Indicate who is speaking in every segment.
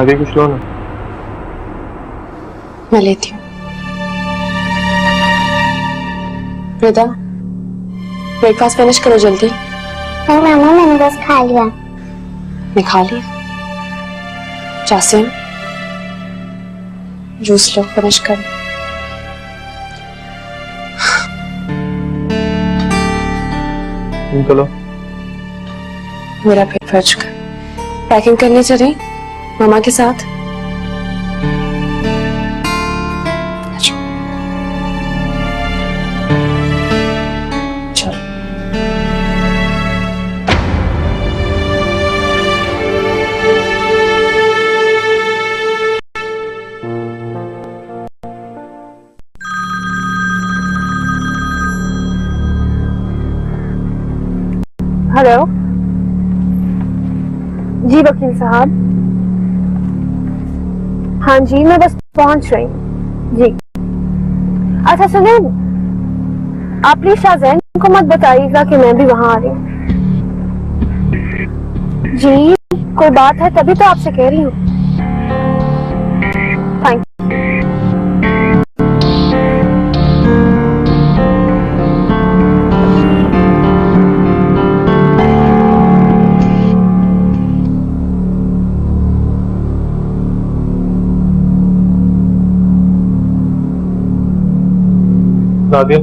Speaker 1: अभी कुछ लो ना।
Speaker 2: मैं लेती हूँ। रिदा, ब्रेकफास्ट फिनिश करो जल्दी।
Speaker 3: नहीं मामा, मैंने बस खा लिया।
Speaker 2: मैं खा लिया। जासिम, जूस लो, फिनिश करो।
Speaker 1: तुम तो लो।
Speaker 2: मेरा पेट भर चुका। पैकिंग करनी चली मामा के साथ। चलो।
Speaker 4: हेलो जी वकील साहब। हाँ जी, मैं बस पहुंच रही हूँ जी। अच्छा सुनिए, आप प्लीज शाहजैन को मत बताइएगा कि मैं भी वहां आ रही हूँ। जी कोई बात है तभी तो आपसे कह रही हूँ। थैंक
Speaker 1: नादिया,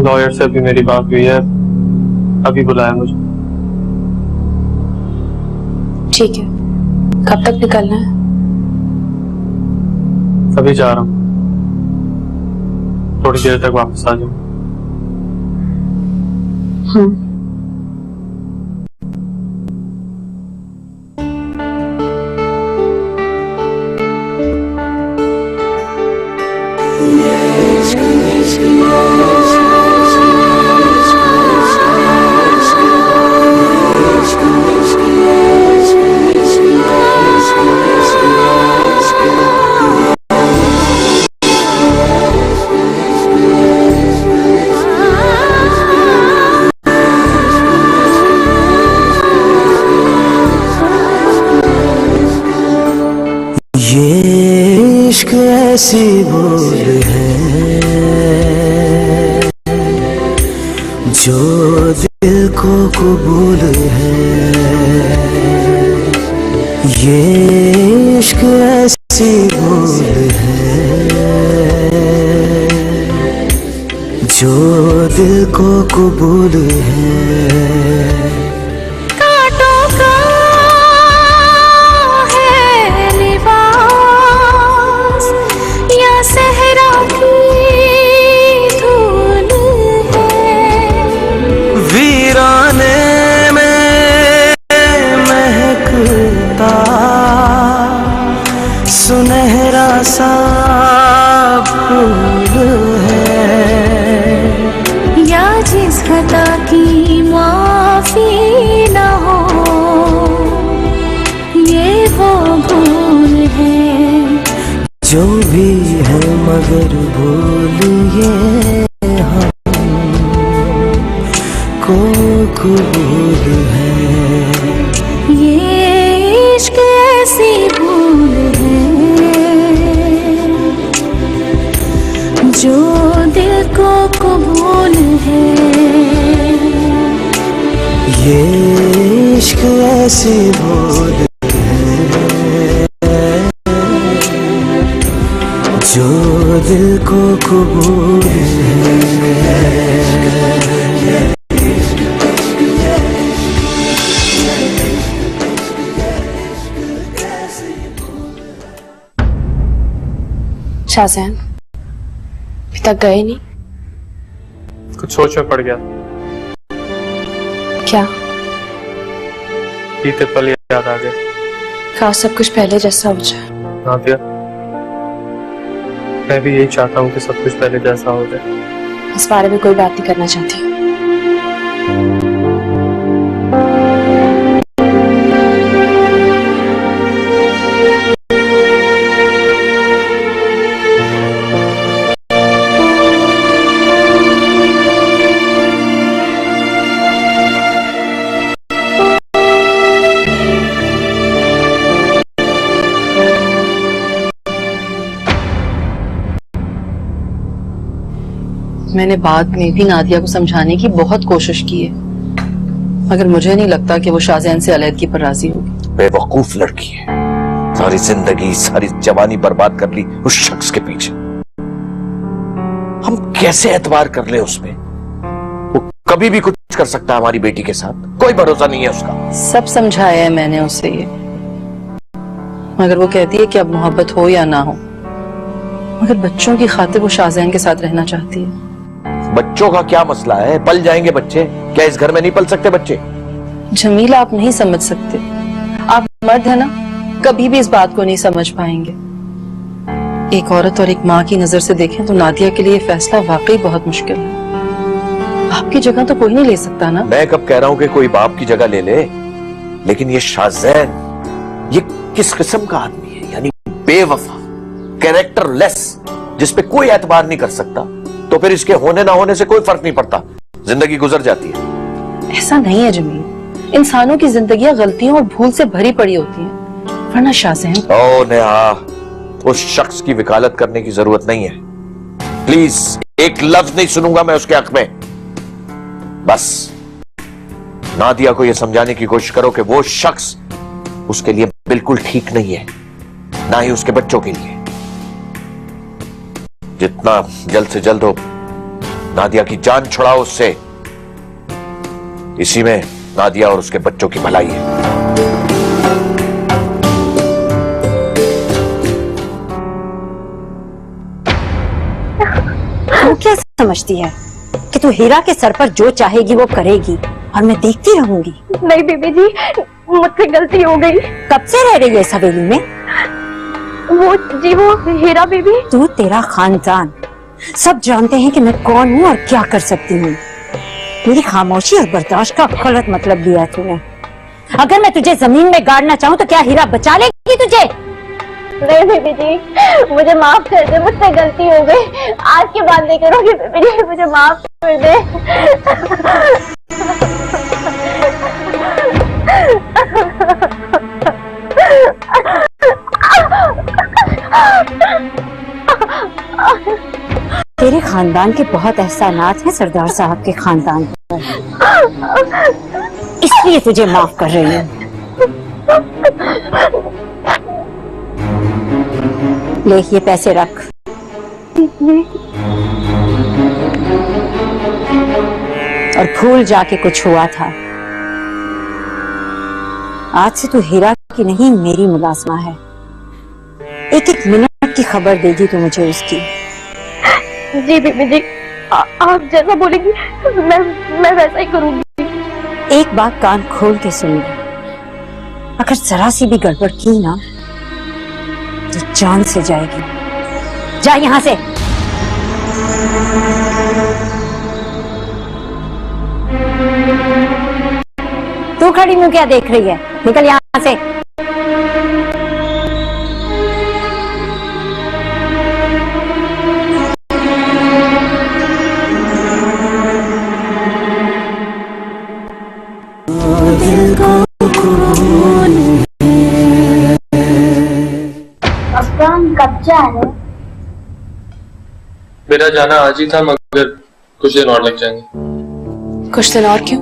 Speaker 1: लॉयर से अभी मेरी बात हुई है, अभी बुलाया मुझे।
Speaker 2: ठीक है, कब तक निकलना है?
Speaker 1: अभी जा रहा हूँ, थोड़ी देर तक वापस आ जाऊँ।
Speaker 5: इश्क ऐसी बोल है जो दिल को कबूल है। ये इश्क ऐसी बोल है जो दिल को कबूल है। सुनहरा सा फूल है
Speaker 6: या जिस खता की माफी न हो, ये वो भूल है
Speaker 5: जो भी है मगर भूलिए हमको कबूल है।
Speaker 6: ये इश्क ऐसी भूल है जो दिल को कबूल है।
Speaker 5: ये इश्क ऐसी भूल है जो दिल को कबूल है।
Speaker 2: शाहजैन अभी तक गए नहीं?
Speaker 1: कुछ सोच में पड़ गया।
Speaker 2: क्या?
Speaker 1: बीते पल याद आ गए।
Speaker 2: काश सब कुछ पहले जैसा हो जाए।
Speaker 1: नादिया, मैं भी यही चाहता हूँ कि सब कुछ पहले जैसा हो जाए।
Speaker 2: इस बारे में कोई बात नहीं करना चाहती।
Speaker 7: मैंने बाद में भी नादिया को समझाने की बहुत कोशिश की है, मगर मुझे नहीं लगता कि वो शाहजैन से अलहदगी पर राजी होगी।
Speaker 8: बेवकूफ लड़की है, सारी जिंदगी सारी जवानी बर्बाद कर ली उस शख्स के पीछे। हम कैसे एतबार कर ले उसमें? वो कभी भी कुछ कर सकता है हमारी बेटी के साथ, कोई भरोसा नहीं है उसका।
Speaker 7: सब समझाया है मैंने उससे ये, मगर वो कहती है कि अब मोहब्बत हो या ना हो, मगर बच्चों की खातिर वो शाहजैन के साथ रहना चाहती है।
Speaker 8: बच्चों का क्या मसला है? पल जाएंगे बच्चे, क्या इस घर में नहीं पल सकते बच्चे?
Speaker 7: जमीला, आप नहीं समझ सकते, आप मर्द है ना, कभी भी इस बात को नहीं समझ पाएंगे। एक औरत और एक माँ की नजर से देखें तो नादिया के लिए फैसला वाकई बहुत मुश्किल है। आपकी जगह तो कोई नहीं ले सकता ना।
Speaker 8: मैं कब कह रहा हूं कि कोई बाप की जगह ले ले, लेकिन ये शाहजैन, ये किस किस्म का आदमी है? यानी बेवफा, कैरेक्टरलेस, जिसपे कोई एतबार नहीं कर सकता। तो फिर इसके होने ना होने से कोई फर्क नहीं पड़ता, जिंदगी गुजर जाती है।
Speaker 7: ऐसा नहीं है जमील, इंसानों की जिंदगियां गलतियों और भूल से भरी पड़ी होती हैं, वरना शाहजैन।
Speaker 8: ओ नेहा, उस शख्स की वकालत करने की जरूरत नहीं है। प्लीज, एक लफ्ज नहीं सुनूंगा मैं उसके हक में। बस नादिया को यह समझाने की कोशिश करो कि वो शख्स उसके लिए बिल्कुल ठीक नहीं है, ना ही उसके बच्चों के लिए। जितना जल्द से जल्द हो नादिया की जान छुड़ाओ उससे, इसी में नादिया और उसके बच्चों की भलाई है।
Speaker 9: तू क्या समझती है कि तू हीरा के सर पर जो चाहेगी वो करेगी और मैं देखती रहूंगी?
Speaker 4: नहीं बीबी जी, मुझसे गलती हो गई।
Speaker 9: कब से रह रही है इस हवेली में?
Speaker 4: वो हीरा बीबी।
Speaker 9: तू, तेरा खानदान सब जानते हैं कि मैं कौन हूँ और क्या कर सकती हूँ। मेरी खामोशी और बर्दाश्त का गलत मतलब लिया तूने। अगर मैं तुझे जमीन में गाड़ना चाहूँ तो क्या हीरा बचा लेगी तुझे?
Speaker 4: नहीं बीबी जी, मुझे माफ कर दे, मुझसे गलती हो गई। आज के बाद नहीं करूँगी बीबी जी, मुझे माफ कर दे।
Speaker 9: तेरे खानदान के बहुत एहसानात हैं सरदार साहब के खानदान पर, इसलिए तुझे माफ कर रही हूँ। ले ये पैसे रख। और भूल जाके कुछ हुआ था। आज से तू हीरा की नहीं मेरी मुलाजमा है। एक एक मिनट की खबर देगी तू मुझे उसकी।
Speaker 4: जी बीबी जी, आप जैसा बोलेंगी मैं वैसा ही करूंगी।
Speaker 9: एक बात कान खोल के सुन ले, अगर जरा सी भी गड़बड़ की ना तो जान से जाएगी। जा यहां से। तू खड़ी मुंह क्या देख रही है? निकल यहां से।
Speaker 5: दिल को कबूल
Speaker 3: कब जा रहे?
Speaker 1: मेरा जाना आज ही था, मगर कुछ दिन और लग जाएंगे।
Speaker 2: कुछ दिन और क्यों?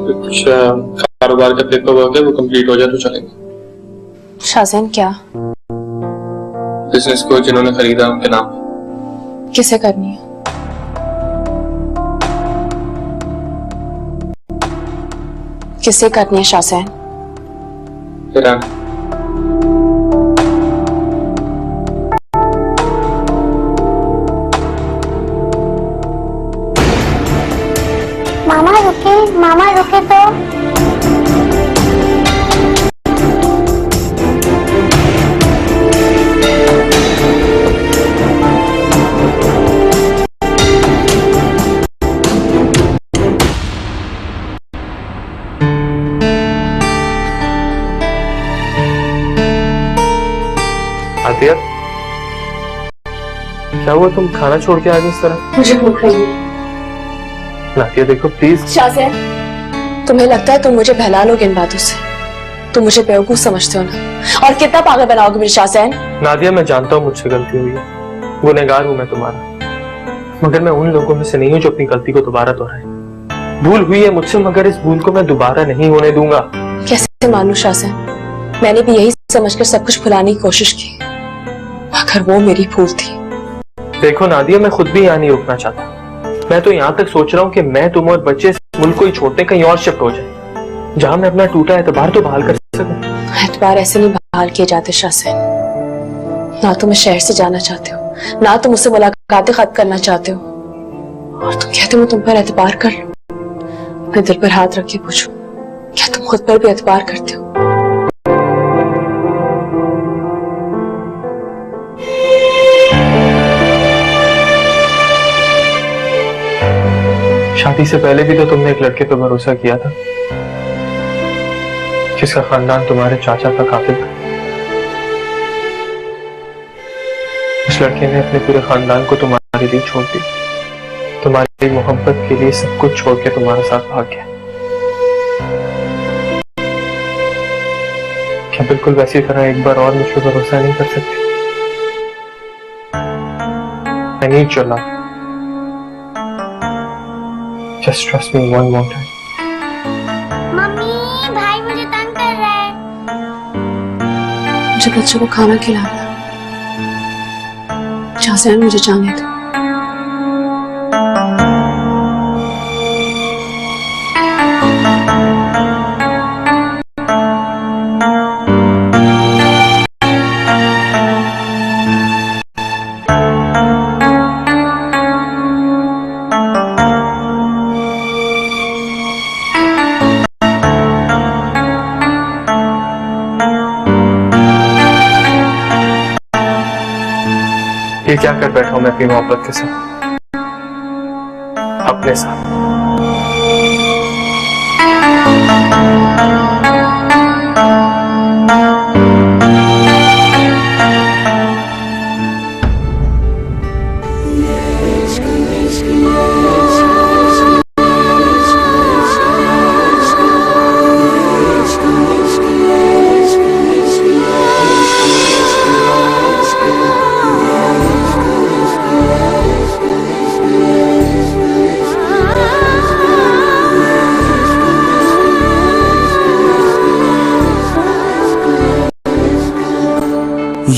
Speaker 1: कुछ कारोबार का पेपर वर्क है, वो कंप्लीट हो जाए तो चलेंगे।
Speaker 2: शाहजैन क्या?
Speaker 1: बिजनेस को जिन्होंने खरीदा उनके नाम।
Speaker 2: किसे करनी है? किसे करनी है शाहजैन?
Speaker 1: हीरा।
Speaker 3: मामा रुके तो।
Speaker 1: आतिया, क्या हुआ? तुम खाना छोड़ के आ गई इस तरह?
Speaker 2: मुझे भूख लगी।
Speaker 1: नादिया देखो प्लीज।
Speaker 2: शाहजैन, तुम्हें लगता है तुम मुझे बहला लोगे इन बातों से? तुम मुझे बेवकूफ समझते हो ना, और कितना पागल बनाओगे मेरे शाहजैन?
Speaker 1: नादिया, मैं जानता हूँ मुझसे गलती हुई है, गुनहगार हूं मैं तुम्हारा। मगर मैं उन लोगों में से नहीं हूं जो अपनी गलती को दोबारा दोहराए। भूल हुई है मुझसे, मगर इस भूल को मैं दोबारा नहीं होने दूंगा।
Speaker 2: कैसे मानूं शाहजैन, मैंने भी यही समझकर सब कुछ भुलाने की कोशिश की, मगर वो मेरी भूल थी।
Speaker 1: देखो नादिया, मैं खुद भी यहाँ नहीं रुकना चाहता। मैं तो यहाँ तक सोच रहा हूँ कि मैं, तुम और बच्चे इस मुल्क को ही छोड़ते कहीं और शिफ्ट हो जाए, जहां मैं अपना टूटा एतबार तो बहाल कर सकूं।
Speaker 2: एतबार ऐसे नहीं बहाल किए जाते शाहजैन। ना तुम इस शहर से जाना चाहते हो, ना तुम मुझसे मुलाकातें खत्म करना चाहते हो, और तुम कहते हो तुम पर एतबार कर लूं। अपने दिल पर हाथ रख के पूछो, क्या तुम खुद पर भी एतबार करते हो?
Speaker 1: शादी से पहले भी तो तुमने एक लड़के पर भरोसा किया था, जिसका खानदान तुम्हारे चाचा का कातिल था। उस लड़के ने अपने पूरे खानदान को तुम्हारे लिए छोड़ दिया, तुम्हारी मोहब्बत के लिए सब कुछ छोड़ के तुम्हारे साथ भाग गया। क्या बिल्कुल वैसी तरह एक बार और मुझ पर भरोसा नहीं कर सकती? I need your love. Just trust me one more time.
Speaker 3: Mummy, भाई मुझे तंग कर रहा है।
Speaker 2: मुझे बच्चों को खाना खिलाना, शाहजैन मुझे जाने दो।
Speaker 1: ये क्या कर बैठा हूं मैं अपनी मोहब्बत के साथ, अपने साथ।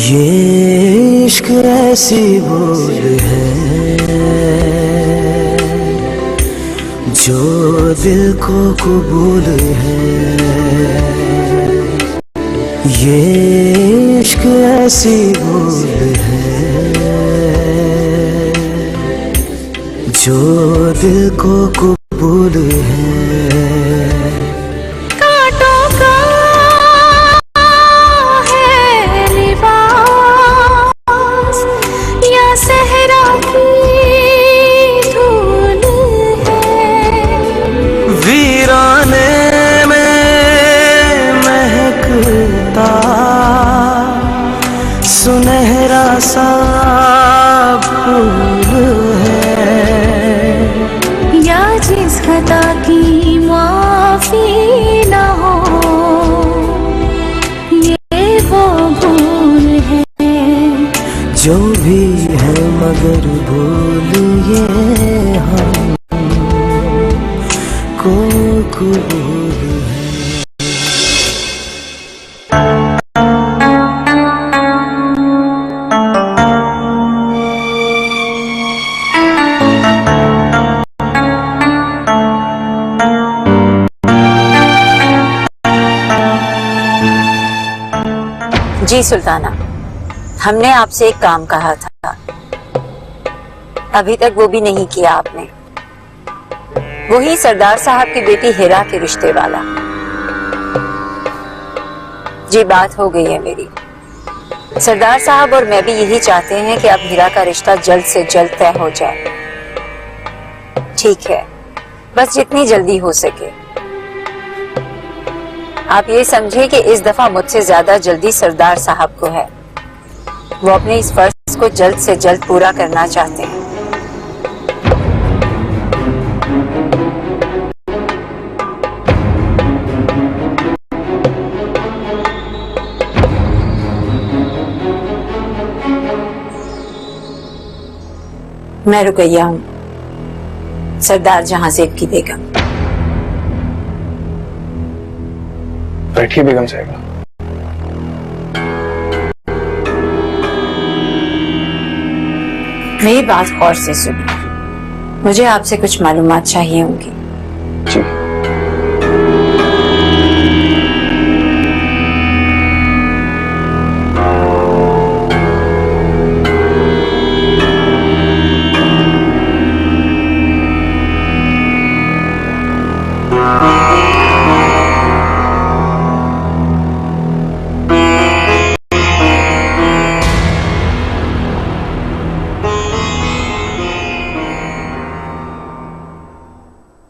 Speaker 5: ये इश्क ऐसी भूल है जो दिल को कबूल है। ये इश्क ऐसी भूल है जो दिल को कबूल है। सुनहरा सा फूल है
Speaker 6: या जिस खता की माफी ना हो, ये वो भूल है
Speaker 5: जो भी है, मगर भूल ये हम को कबूल है।
Speaker 9: जी सुल्ताना, हमने आपसे एक काम कहा था, अभी तक वो भी नहीं किया आपने। वही सरदार साहब की बेटी हिरा के रिश्ते वाला। जी बात हो गई है मेरी। सरदार साहब और मैं भी यही चाहते हैं कि अब हिरा का रिश्ता जल्द से जल्द तय हो जाए। ठीक है, बस जितनी जल्दी हो सके। आप ये समझिए कि इस दफा मुझसे ज्यादा जल्दी सरदार साहब को है। वो अपने इस फर्ज को जल्द से जल्द पूरा करना चाहते हैं। मैं रुकैया हूँ, सरदार जहांजेब की बेगम।
Speaker 1: बैठिए बेगम साहिबा।
Speaker 9: मेरी बात गौर से सुनिए, मुझे आपसे कुछ मालूमात चाहिए होंगी।
Speaker 1: जी।